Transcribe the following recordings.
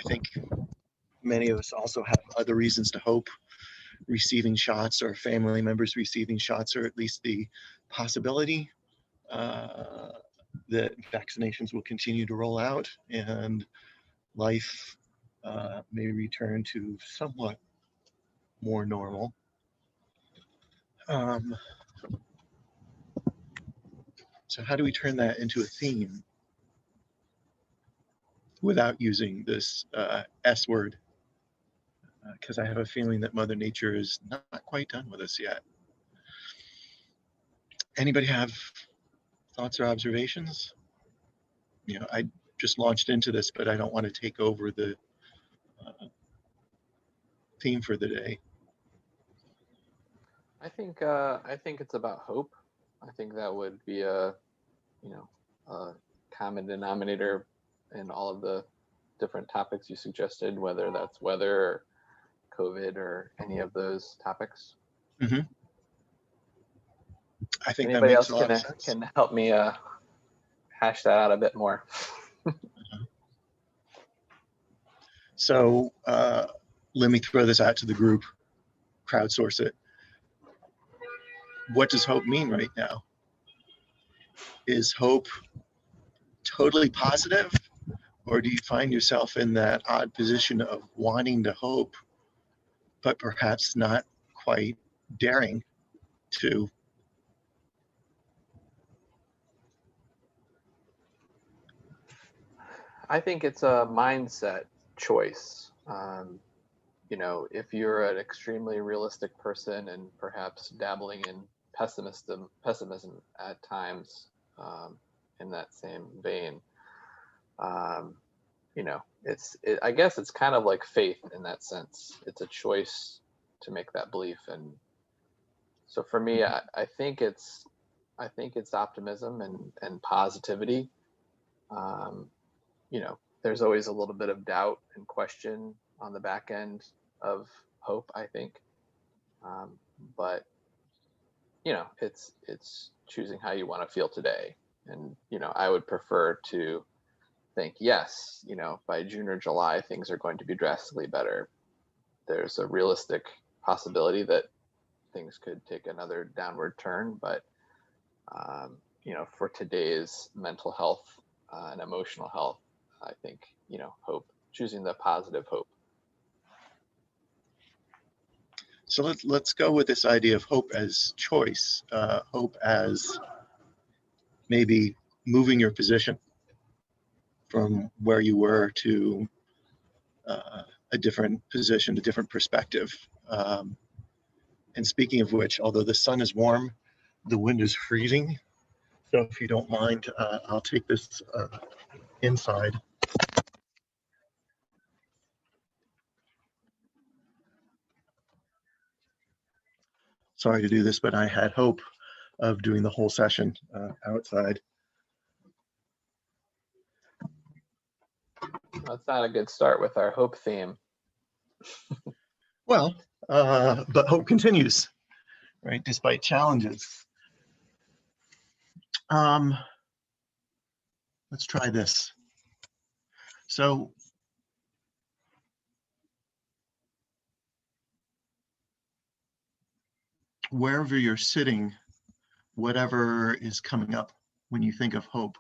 I think many of us also have other reasons to hope, receiving shots or family members receiving shots, or at least the possibility that vaccinations will continue to roll out and life may return to somewhat more normal. So how do we turn that into a theme without using this S word? Because I have a feeling that Mother Nature is not quite done with us yet. Anybody have thoughts or observations? You know, I just launched into this, but I don't want to take over the theme for the day. I think it's about hope. I think that would be a common denominator in all of the different topics you suggested, whether that's weather or COVID or any of those topics. Mm-hmm. I think anybody that makes else a lot of sense. can help me hash that out a bit more. So let me throw this out to the group, crowdsource it. What does hope mean right now? Is hope totally positive? Or do you find yourself in that odd position of wanting to hope, but perhaps not quite daring to? I think it's a mindset choice. If you're an extremely realistic person and perhaps dabbling in pessimism at times, in that same vein, I guess it's kind of like faith in that sense. It's a choice to make that belief, and so for me, I think it's optimism and positivity. There's always a little bit of doubt and question on the back end of hope, I think. But it's choosing how you want to feel today. And, I would prefer to think, yes, by June or July, things are going to be drastically better. There's a realistic possibility that things could take another downward turn, but, for today's mental health and emotional health, I think, hope, choosing the positive hope. So let's go with this idea of hope as choice, hope as maybe moving your position from where you were to a different position, a different perspective. And speaking of which, although the sun is warm, the wind is freezing. So if you don't mind, I'll take this inside. Sorry to do this, but I had hope of doing the whole session outside. That's not a good start with our hope theme. Well, but hope continues, right, despite challenges. Let's try this. So wherever you're sitting, whatever is coming up when you think of hope,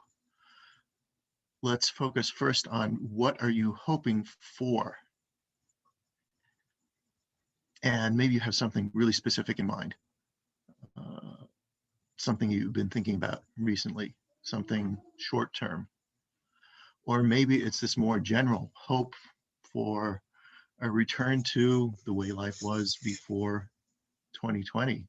let's focus first on what are you hoping for? And maybe you have something really specific in mind, something you've been thinking about recently, something short term. Or maybe it's this more general hope for a return to the way life was before 2020.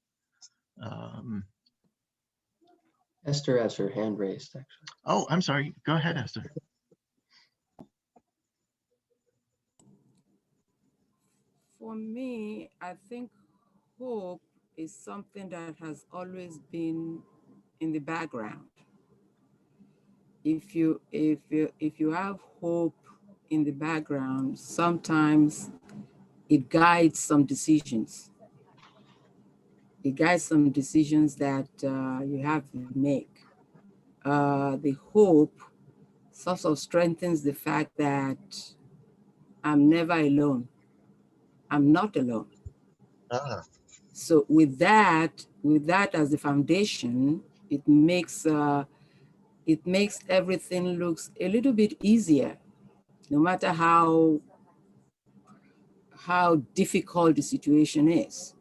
Esther has her hand raised, actually. Oh, I'm sorry. Go ahead, Esther. For me, I think hope is something that has always been in the background. If you have hope in the background, sometimes it guides some decisions. It guides some decisions that you have to make. The hope sort of strengthens the fact that I'm never alone. I'm not alone. Ah, So with that as the foundation, it makes everything looks a little bit easier, no matter how difficult the situation is.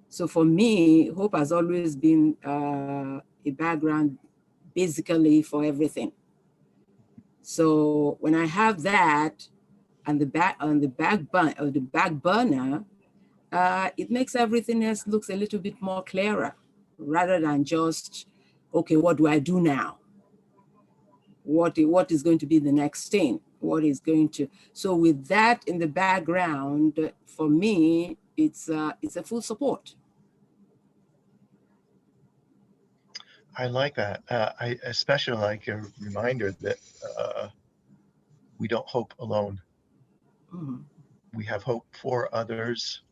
So for me, hope has always been a background basically for everything. So when I have that on the back burner, it makes everything else looks a little bit more clearer, rather than just, okay, what do I do now? What is going to be the next thing? What is going to, so with that in the background, for me, it's a full support. I like that. I especially like a reminder that we don't hope alone. Mhm. We have hope for others,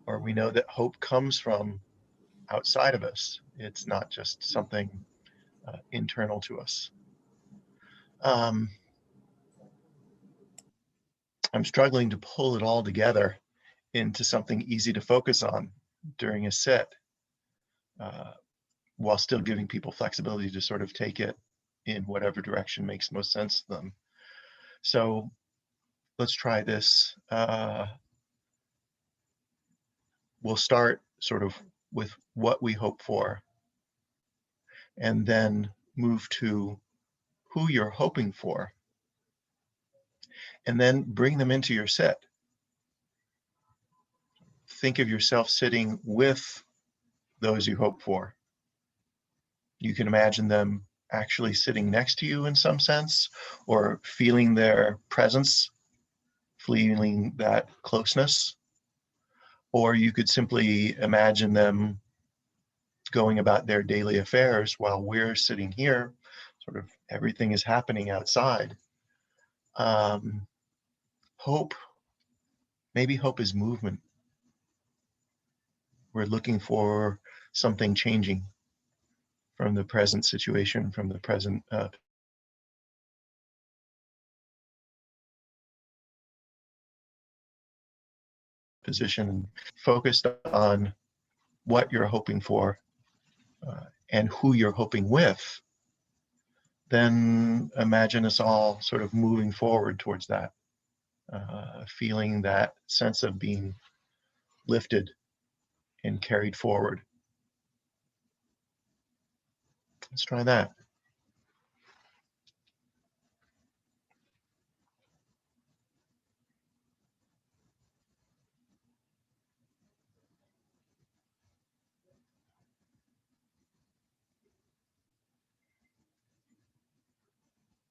or we know that hope comes from outside of us. It's not just something internal to us. Um, I'm struggling to pull it all together into something easy to focus on during a set, uh, while still giving people flexibility to sort of take it in whatever direction makes most sense to them. So let's try this. We'll start sort of with what we hope for, and then move to who you're hoping for, and then bring them into your set. Think of yourself sitting with those you hope for. You can imagine them actually sitting next to you in some sense, or feeling their presence, feeling that closeness. Or you could simply imagine them going about their daily affairs while we're sitting here, sort of everything is happening outside. Um, hope, maybe hope is movement. We're looking for something changing from the present situation, from the present position, focused on what you're hoping for and who you're hoping with. Then imagine us all sort of moving forward towards that, feeling that sense of being lifted and carried forward. Let's try that.